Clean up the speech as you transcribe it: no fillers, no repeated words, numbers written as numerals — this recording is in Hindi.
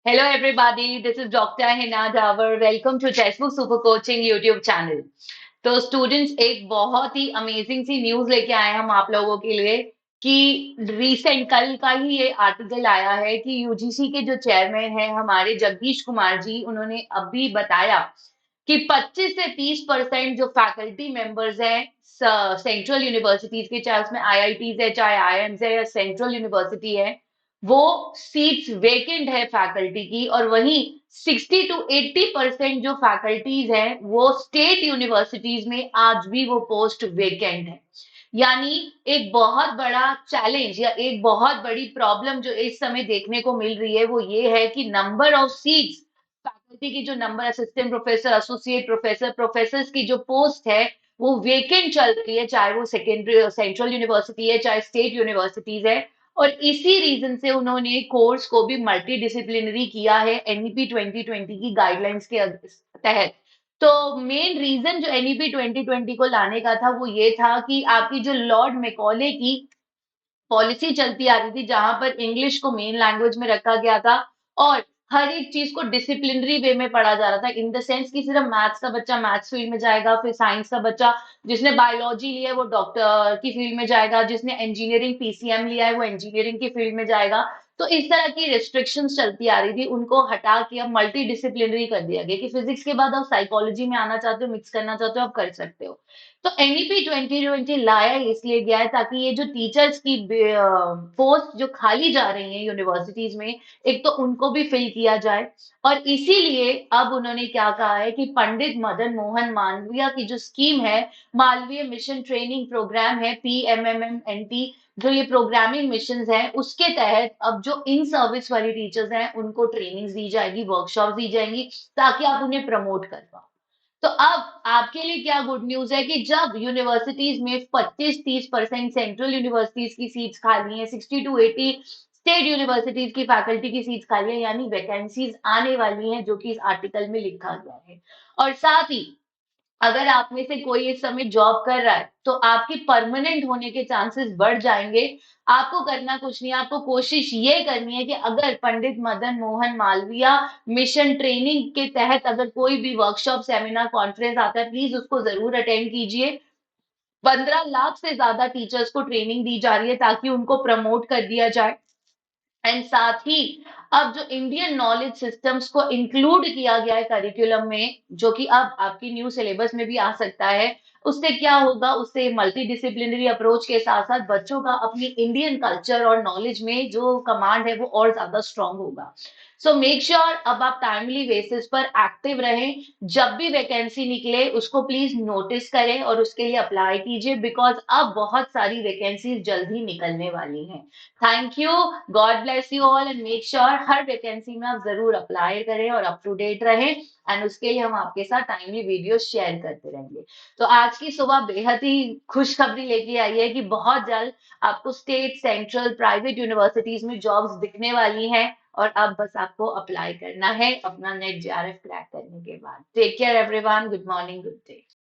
Hello everybody, this is Dr. Hina Davar. Welcome to Textbook Super Coaching YouTube channel. तो स्टूडेंट्स एक बहुत ही अमेजिंग सी न्यूज लेके आए हैं हम आप लोगों के लिए कि रीसेंट कल का ही ये आर्टिकल आया है कि यूजीसी के जो चेयरमैन हैं हमारे जगदीश कुमार जी उन्होंने अभी बताया कि 25 से 30% जो फैकल्टी मेंबर्स हैं सेंट्रल यूनिवर्सिटीज के, चाहे उसमें आईआईटीज है, चाहे आईएम्स है या सेंट्रल यूनिवर्सिटी है, वो सीट्स वेकेंट है फैकल्टी की। और वहीं 60 to 80% जो फैकल्टीज हैं वो स्टेट यूनिवर्सिटीज में आज भी वो पोस्ट वेकेंट है। यानी एक बहुत बड़ा चैलेंज या एक बहुत बड़ी प्रॉब्लम जो इस समय देखने को मिल रही है वो ये है कि नंबर ऑफ सीट्स, फैकल्टी की जो number, assistant professor, associate professor, professor की जो पोस्ट है वो वेकेंट चल रही है, चाहे वो सेकेंडरी सेंट्रल यूनिवर्सिटी है चाहे स्टेट यूनिवर्सिटीज है। और इसी रीजन से उन्होंने कोर्स को भी मल्टी डिसिप्लिनरी किया है एनईपी 2020 की गाइडलाइंस के तहत। तो मेन रीजन जो एनईपी 2020 को लाने का था वो ये था कि आपकी जो लॉर्ड मैकॉले की पॉलिसी चलती आ रही थी जहां पर इंग्लिश को मेन लैंग्वेज में रखा गया था और हर एक चीज को डिसिप्लिनरी वे में पढ़ा जा रहा था, इन द सेंस कि सिर्फ मैथ्स का बच्चा मैथ्स फील्ड में जाएगा, फिर साइंस का बच्चा जिसने बायोलॉजी लिया है वो डॉक्टर की फील्ड में जाएगा, जिसने इंजीनियरिंग पीसीएम लिया है वो इंजीनियरिंग की फील्ड में जाएगा। तो इस तरह की रिस्ट्रिक्शंस चलती आ रही थी, उनको हटा के अब मल्टी डिसिप्लिनरी कर दिया गया कि फिजिक्स के बाद आप साइकोलॉजी में आना चाहते हो, मिक्स करना चाहते हो, आप कर सकते हो। तो एनईपी 2020 लाया इसलिए गया है ताकि ये जो टीचर्स की पोस्ट जो खाली जा रही हैं यूनिवर्सिटीज में, एक तो उनको भी फिल किया जाए। और इसीलिए अब उन्होंने क्या कहा है कि पंडित मदन मोहन मालवीय की जो स्कीम है, मालवीय मिशन ट्रेनिंग प्रोग्राम है, PMMMNT, जो ये प्रोग्रामिंग मिशन है उसके तहत अब जो इन सर्विस वाली टीचर्स हैं उनको ट्रेनिंग दी जाएगी, वर्कशॉप दी जाएंगी ताकि आप उन्हें प्रमोट कर पाओ। तो अब आपके लिए क्या गुड न्यूज है कि जब यूनिवर्सिटीज में 25-30% सेंट्रल यूनिवर्सिटीज की सीट्स खाली हैं, 60 to 80 स्टेट यूनिवर्सिटीज की फैकल्टी की सीट्स खाली है, यानी वैकेंसीज आने वाली हैं जो कि इस आर्टिकल में लिखा गया है। और साथ ही अगर आप में से कोई इस समय जॉब कर रहा है तो आपकी परमानेंट होने के चांसेस बढ़ जाएंगे। आपको करना कुछ नहीं, आपको कोशिश ये करनी है कि अगर पंडित मदन मोहन मालवीय मिशन ट्रेनिंग के तहत अगर कोई भी वर्कशॉप, सेमिनार, कॉन्फ्रेंस आता है, प्लीज उसको जरूर अटेंड कीजिए। 15 लाख से ज्यादा टीचर्स को ट्रेनिंग दी जा रही है ताकि उनको प्रमोट कर दिया जाए। एंड साथ ही अब जो इंडियन नॉलेज सिस्टम्स को इंक्लूड किया गया है करिकुलम में, जो कि अब आपकी न्यू सिलेबस में भी आ सकता है, उससे क्या होगा, उससे मल्टी डिसिप्लिनरी अप्रोच के साथ साथ बच्चों का अपनी इंडियन कल्चर और नॉलेज में जो कमांड है वो और ज्यादा स्ट्रांग होगा। सो मेक श्योर अब आप टाइमली बेसिस पर एक्टिव रहें, जब भी वैकेंसी निकले उसको प्लीज नोटिस करें और उसके लिए अप्लाई कीजिए, बिकॉज अब बहुत सारी वैकेंसीज जल्द ही निकलने वाली हैं। Thank you, God bless you all and make sure her vacancy में आप जरूर अप्लाई करें और अप टू डेट रहें। एंड उसके लिए हम आपके साथ टाइमली वीडियो शेयर करते रहेंगे। तो आज की सुबह बेहद ही खुशखबरी लेके आई है कि बहुत जल्द आपको स्टेट, सेंट्रल, प्राइवेट यूनिवर्सिटीज में जॉब्स दिखने वाली हैं और अब बस आपको अप्लाई करना है अपना नेट जेआरएफ क्रैक करने के बाद। Take care everyone, good morning, good day.